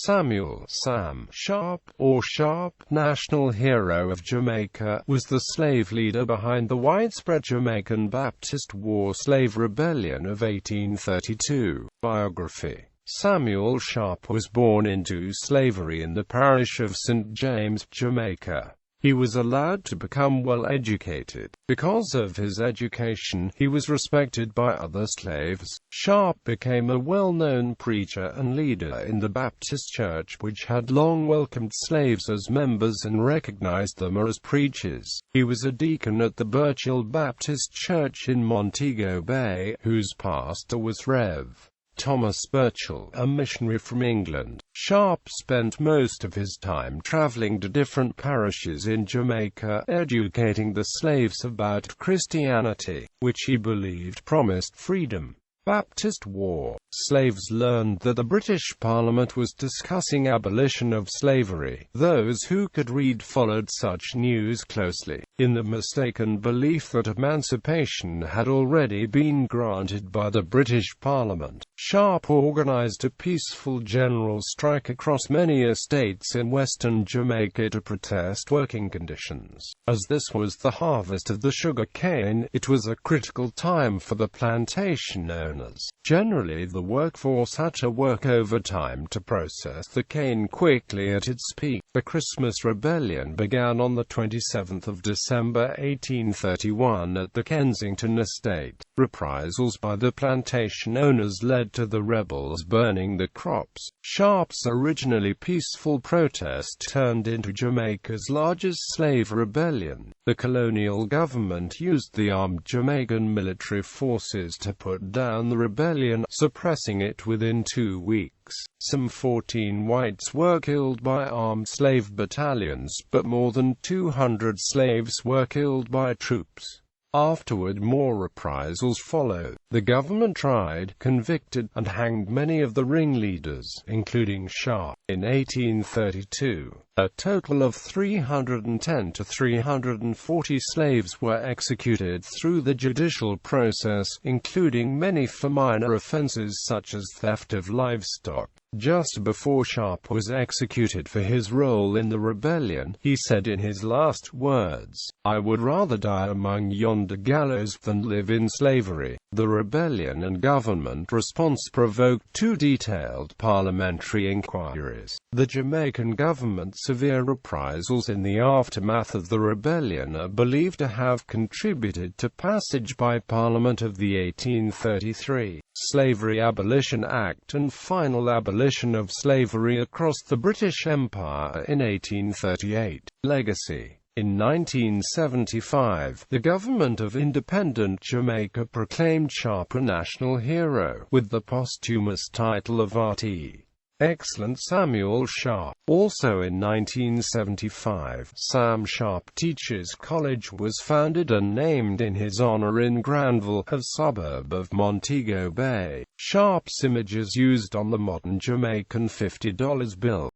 Samuel (Sam) Sharpe, or Sharpe, National Hero of Jamaica, was the slave leader behind the widespread Jamaican Baptist War slave rebellion of 1832. Biography. Samuel Sharpe was born into slavery in the parish of St. James, Jamaica. He was allowed to become well educated. Because of his education, he was respected by other slaves. Sharpe became a well-known preacher and leader in the Baptist Church, which had long welcomed slaves as members and recognized them as preachers. He was a deacon at the Burchill Baptist Church in Montego Bay, whose pastor was Rev. Thomas Burchill, a missionary from England. Sharpe spent most of his time traveling to different parishes in Jamaica, educating the slaves about Christianity, which he believed promised freedom. Baptist War. Slaves learned that the British Parliament was discussing abolition of slavery. Those who could read followed such news closely, in the mistaken belief that emancipation had already been granted by the British Parliament. Sharpe organized a peaceful general strike across many estates in western Jamaica to protest working conditions. As this was the harvest of the sugar cane, it was a critical time for the plantation owners. Generally, the workforce had to work overtime to process the cane quickly at its peak. The Christmas Rebellion began on the 27th of December 1831 at the Kensington estate. Reprisals by the plantation owners led to the rebels burning the crops. Sharpe's originally peaceful protest turned into Jamaica's largest slave rebellion. The colonial government used the armed Jamaican military forces to put down the rebellion, suppressing it within 2 weeks. Some 14 whites were killed by armed slave battalions, but more than 200 slaves were killed by troops. Afterward, more reprisals followed. The government tried, convicted, and hanged many of the ringleaders, including Sharpe. In 1832, a total of 310 to 340 slaves were executed through the judicial process, including many for minor offenses such as theft of livestock. Just before Sharpe was executed for his role in the rebellion, he said in his last words, "I would rather die among yonder gallows than live in slavery." The rebellion and government response provoked 2 detailed parliamentary inquiries. The Jamaican government's severe reprisals in the aftermath of the rebellion are believed to have contributed to passage by Parliament of the 1833 Slavery Abolition Act and final abolition of slavery across the British Empire in 1838. Legacy. In 1975, the government of independent Jamaica proclaimed Sharpe a national hero, with the posthumous title of R.T. Excellent Samuel Sharpe. Also in 1975, Sam Sharpe Teachers College was founded and named in his honor in Granville, a suburb of Montego Bay. Sharpe's image is used on the modern Jamaican $50 bill.